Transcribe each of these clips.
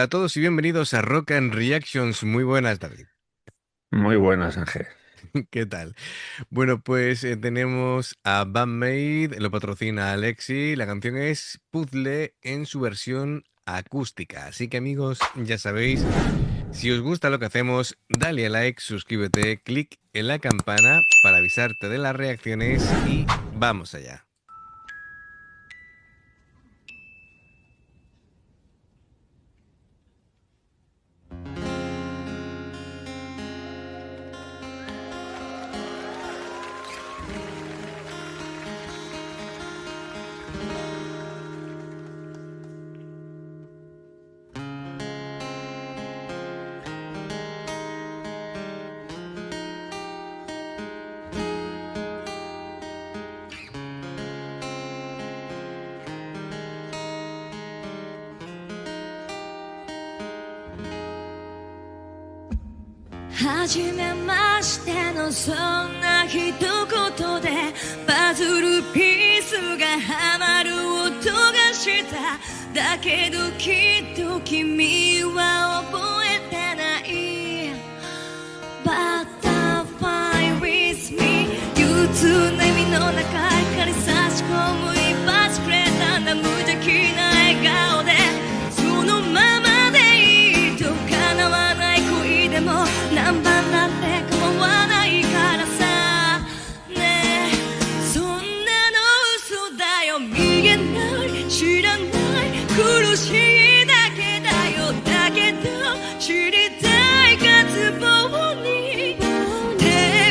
Hola a todos y bienvenidos a Rock and Reactions. Muy buenas, David. Muy buenas, Ángel. ¿Qué tal? Bueno, pues tenemos a Bandmate, lo patrocina Alexi. La canción es Puzzle en su versión acústica. Así que amigos, ya sabéis, si os gusta lo que hacemos, dale a like, suscríbete, clic en la campana para avisarte de las reacciones y vamos allá. 初めましてのそんな一言でパズルピースがはまる音がしただけどきっと君は覚えてない Butterfly with me 憂鬱な意味の中光差し込む一発くれたんだ無邪気な笑顔でそのままでいいと叶わない恋でも何番なんて構わないからさねえそんなの嘘だよ見えない知らない苦しいだけだよだけど知りたい渇望に抵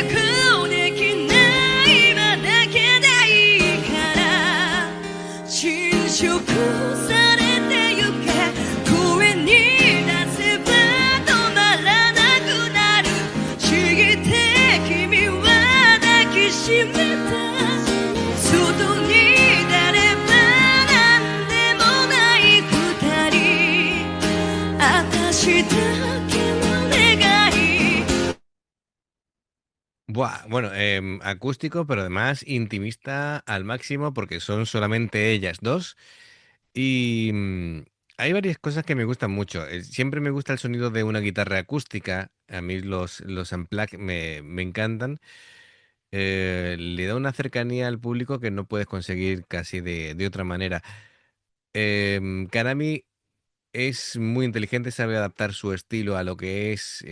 抗できない今だけでいいから侵食されてゆけ声に出せば止まらなくなるちぎって君は抱きしめた外に出ればなんでもない二人私だけの願い Buah, bueno, acústico, pero además intimista al máximo porque son solamente ellas dos. Y hay varias cosas que me gustan mucho. Siempre me gusta el sonido de una guitarra acústica. A mí los unplugged me encantan. Le da una cercanía al público que no puedes conseguir casi de otra manera. Karami es muy inteligente, sabe adaptar su estilo a lo que es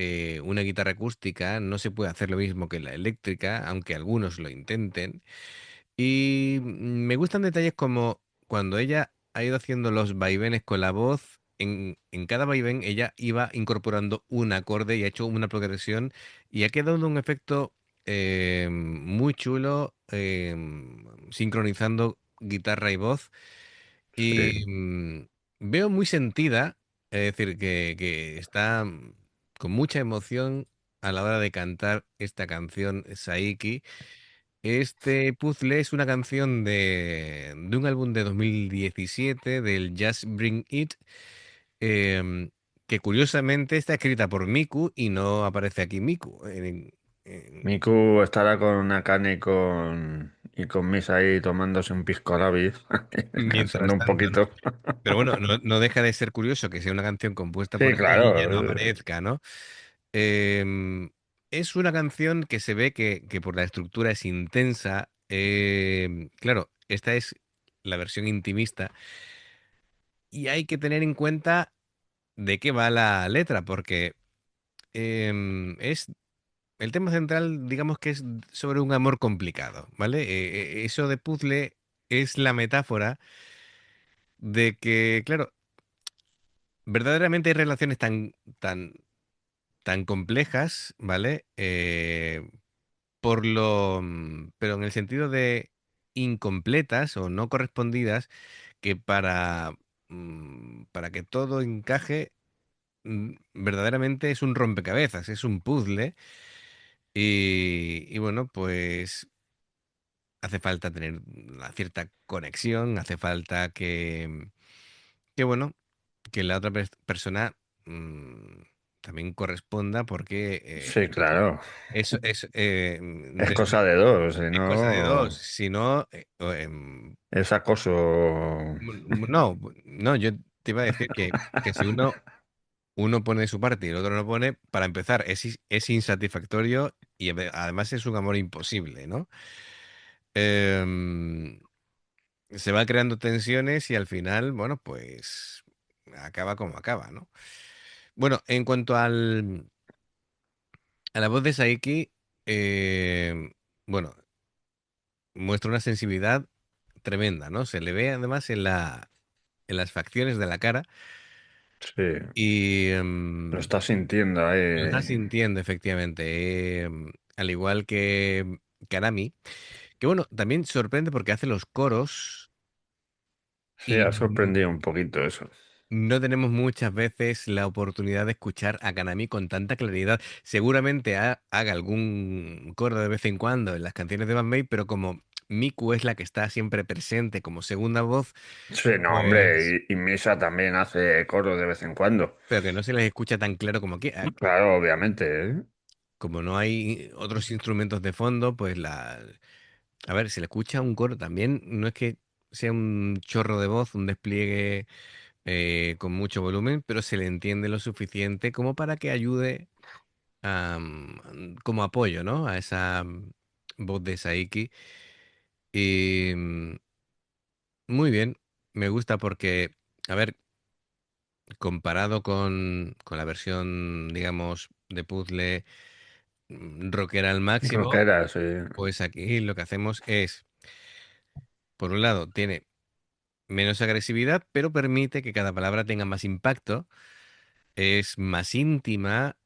una guitarra acústica. No se puede hacer lo mismo que la eléctrica, aunque algunos lo intenten. Y me gustan detalles como cuando ella ha ido haciendo los vaivenes con la voz, en cada vaivén ella iba incorporando un acorde y ha hecho una progresión y ha quedado un efecto muy chulo, sincronizando guitarra y voz. Sí. Y veo muy sentida, es decir, que está con mucha emoción a la hora de cantar esta canción Saiki. Este puzzle es una canción de un álbum de 2017 del Just Bring It, em, que curiosamente está escrita por Miku y no aparece aquí Miku. Miku estará con Akane y con Misa ahí tomándose un pisco labis, descansando Mientras un tanto, ¿no? poquito. Pero bueno, no deja de ser curioso que sea una canción compuesta por Sí, ella y ella no claro. aparezca, ¿no? Em, es una canción que se ve que por la estructura es intensa. Claro, esta es la versión intimista y hay que tener en cuenta de qué va la letra, porque es el tema central, digamos que es sobre un amor complicado, ¿vale? Eso de puzzle es la metáfora de que, claro, verdaderamente hay relaciones tan complejas, ¿vale? Pero en el sentido de incompletas o no correspondidas, que para que todo encaje, verdaderamente es un rompecabezas, es un puzzle. Y bueno, pues hace falta tener una cierta conexión, hace falta que bueno, que la otra persona mm, también corresponda porque Sí, claro. eso es, Es cosa de dos, si es cosa de dos. no Si no, es acoso. no, no, yo te iba a decir que si uno uno pone su parte y el otro no pone, para empezar, es insatisfactorio y además es un amor imposible, ¿no? Em, Se va creando tensiones y al final, bueno, pues acaba como acaba, ¿no? Bueno, en cuanto a la voz de Saiki, bueno, muestra una sensibilidad tremenda, ¿no? Se le ve además en las facciones de la cara Sí, y lo está sintiendo lo está ahí. sintiendo efectivamente, al igual que Karami, que bueno, también sorprende porque hace los coros Sí, ha y sorprendido un poquito eso. no tenemos muchas veces la oportunidad de escuchar a Kanami con tanta claridad. Seguramente haga algún coro de vez en cuando en las canciones de Band Maid, pero como Miku es la que está siempre presente como segunda voz, Sí, no, pues, hombre, y Misa también hace coro de vez en cuando. pero que no se les escucha tan claro como aquí. Claro, obviamente, ¿eh? Como no hay otros instrumentos de fondo, pues a ver, se le escucha un coro también, no es que sea un chorro de voz, un despliegue con mucho volumen, pero se le entiende lo suficiente como para que ayude como apoyo, ¿no? A esa voz de Saiki. Y muy bien, me gusta porque, a ver, comparado con la versión, digamos, de puzzle rockera al máximo, Rockera, sí. pues aquí lo que hacemos es, por un lado, tiene menos agresividad, pero permite que cada palabra tenga más impacto, es más íntima.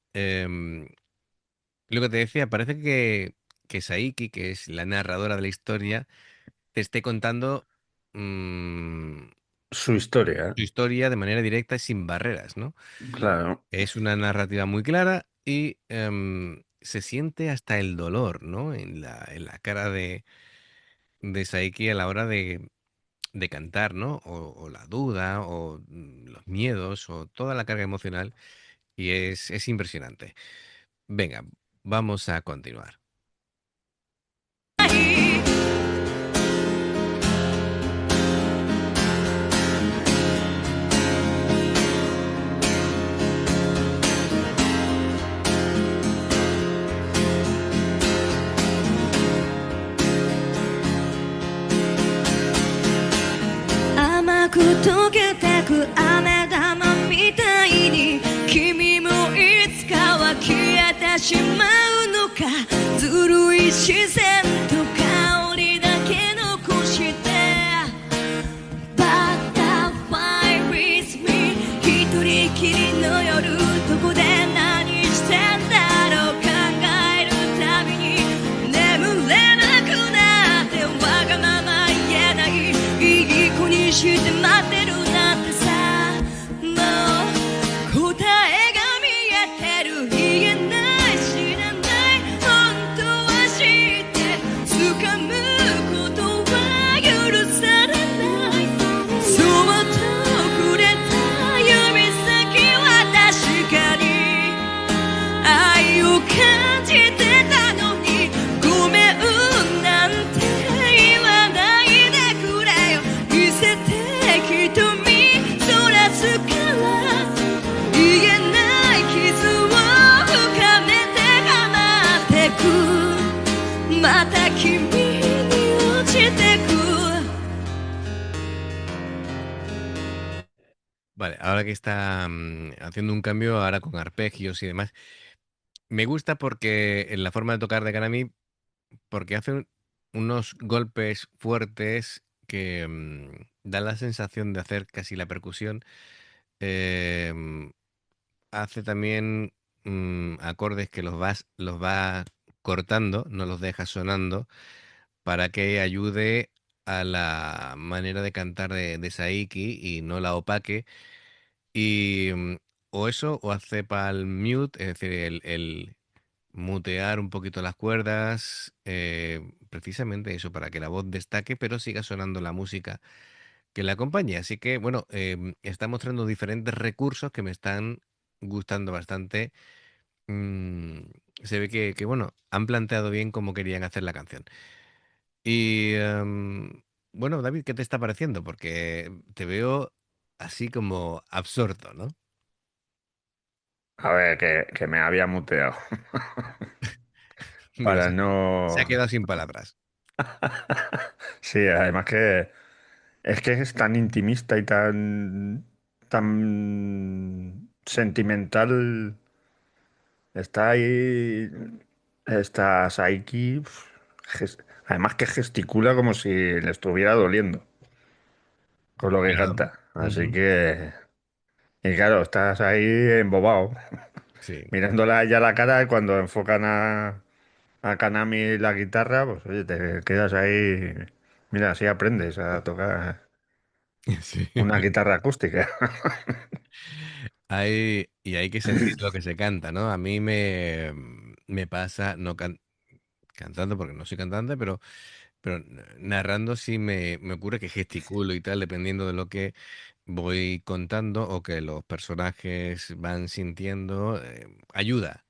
Lo que te decía, parece que Saiki, que es la narradora de la historia, te esté contando mm, Su historia, su historia de manera directa y sin barreras, ¿no? claro. Es una narrativa muy clara y se siente hasta el dolor, ¿no? En la cara de Saiki a la hora de cantar, ¿no? O la duda, o los miedos, o toda la carga emocional, y es impresionante. Venga, vamos a continuar. 甘く溶けてく飴玉みたいに君もいつかは消えてしまうのかずるい自然と香りだけ残して Butterfly with me 一人きりの夜どこで何してんだろう考えるたびに眠れなくなってわがまま言えないいい子にして待ってるなんてさもう答えが見えてる言えない知らない本当は知って掴むことは許されないそっとくれた指先は確かに愛を感じてたのにごめんなんて言わないでくれよ見せて瞳そらすから言えない傷を深めて構ってくまた君に落ちてく Vale, ahora que está haciendo un cambio ahora con arpegios y demás, me gusta porque en la forma de tocar de Kanami, porque hace unos golpes fuertes que dan la sensación de hacer casi la percusión. em, Hace también acordes que los va cortando, no los deja sonando, para que ayude a la manera de cantar de Saiki y no la opaque. Y o eso, o hace para el mute, es decir, el mutear un poquito las cuerdas, precisamente eso, para que la voz destaque, pero siga sonando la música que la acompañe. Así que, bueno, está mostrando diferentes recursos que me están gustando bastante. Mm, Se ve bueno, han planteado bien cómo querían hacer la canción. Y bueno, David, ¿qué te está pareciendo? Porque te veo así como absorto, ¿no? A ver, que me había muteado. Mira, Para se ha no. quedado sin palabras. Sí, además que es tan intimista y tan sentimental. Está ahí, está Saiki, además que gesticula como si le estuviera doliendo con lo que Claro. canta. Así Ujú. que, y claro, estás ahí embobado, Sí. mirándola a ella a la cara y cuando enfocan a Kanami la guitarra, pues oye, te quedas ahí. Mira, así aprendes a tocar Sí. una guitarra acústica. Y hay que sentir lo que se canta, ¿no? A mí me pasa, no cantando porque no soy cantante, pero narrando sí me ocurre que gesticulo y tal, dependiendo de lo que voy contando o que los personajes van sintiendo, ayuda,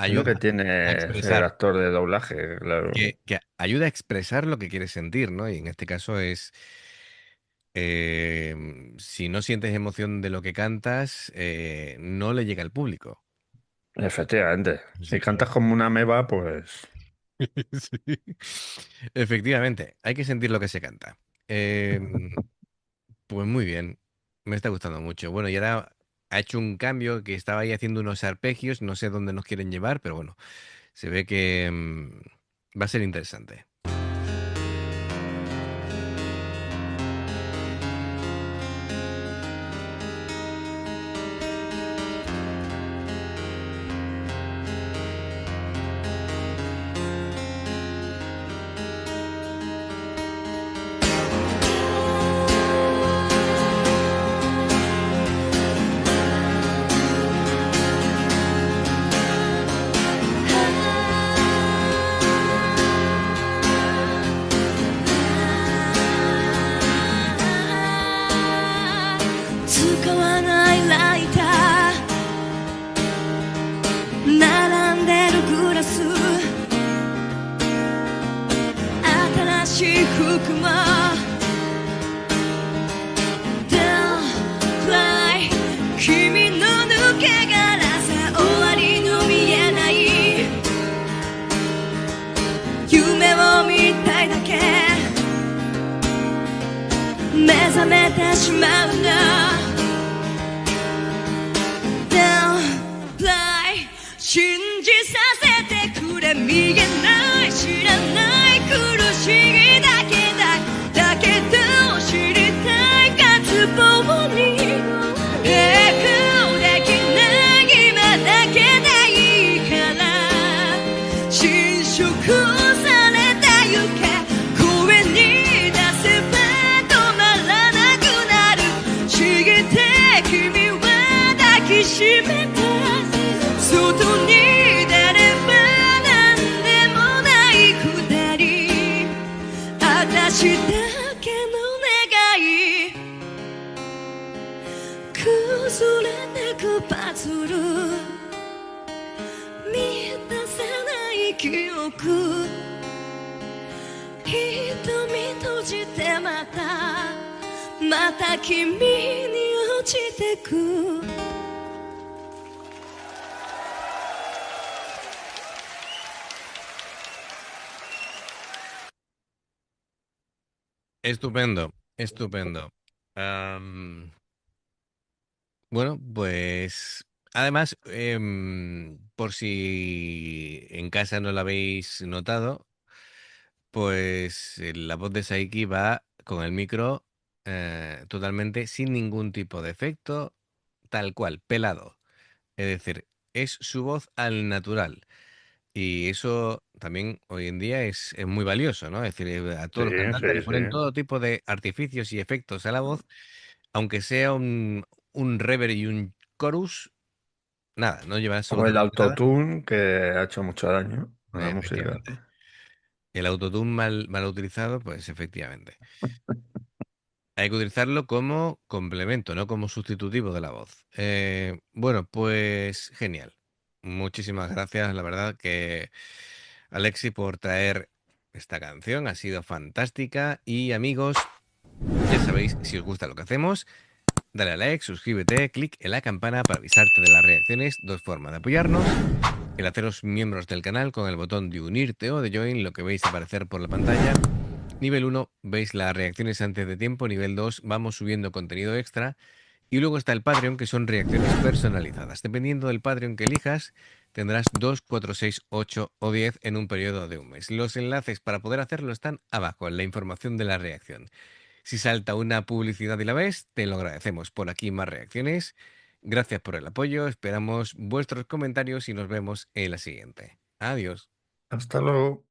Es lo ayuda que a tiene ser expresar, actor de doblaje, claro. que ayuda a expresar lo que quieres sentir, ¿no? Y en este caso es, si no sientes emoción de lo que cantas, no le llega al público. Efectivamente. Así Si que, cantas como una meba, pues. sí. Efectivamente, hay que sentir lo que se canta. Em, Pues muy bien, me está gustando mucho. Bueno, y ahora ha hecho un cambio que estaba ahí haciendo unos arpegios, no sé dónde nos quieren llevar, pero bueno, se ve que va a ser interesante.使わないライター並んでるグラス新しい服も Don't cry 君の抜け殻さ終わりの見えない夢を見たいだけ目覚めてしまうの Don't lie 信じさせてくれ見えない知らない苦しいだけだけど知りたい渇望に抵抗できない今だけでいいから侵食された床声に出せば止まらなくなる茂って君は抱きしめた外に出れば何でもないくだり私だけの願い崩れてくパズル満たせない記憶瞳閉じてまた君に落ちてく Estupendo, estupendo. Bueno, pues además, por si en casa no lo habéis notado, pues la voz de Saiki va con el micro totalmente sin ningún tipo de efecto, tal cual, pelado. Es decir, es su voz al natural. Y eso también hoy en día es muy valioso, ¿no? Es decir, a Sí, todos los cantantes sí, le sí. ponen todo tipo de artificios y efectos a la voz, aunque sea un reverb y un chorus, nada, no lleva O el absolutamente nada. autotune que ha hecho mucho daño a la música. Efectivamente. El autotune mal utilizado, pues efectivamente. Hay que utilizarlo como complemento, no como sustitutivo de la voz. Bueno, pues genial. Muchísimas gracias, la verdad que Alexi por traer esta canción. Ha sido fantástica. Y amigos, ya sabéis, si os gusta lo que hacemos, dale a like, suscríbete, clic en la campana para avisarte de las reacciones. Dos formas de apoyarnos: el haceros miembros del canal con el botón de unirte o de join, lo que veis aparecer por la pantalla. Nivel 1, veis las reacciones antes de tiempo. Nivel 2, vamos subiendo contenido extra. Y luego está el Patreon, que son reacciones personalizadas. Dependiendo del Patreon que elijas, tendrás 2, 4, 6, 8 o 10 en un periodo de un mes. Los enlaces para poder hacerlo están abajo en la información de la reacción. Si salta una publicidad y la ves, te lo agradecemos. Por aquí más reacciones. Gracias por el apoyo. Esperamos vuestros comentarios y nos vemos en la siguiente. Adiós. Hasta luego.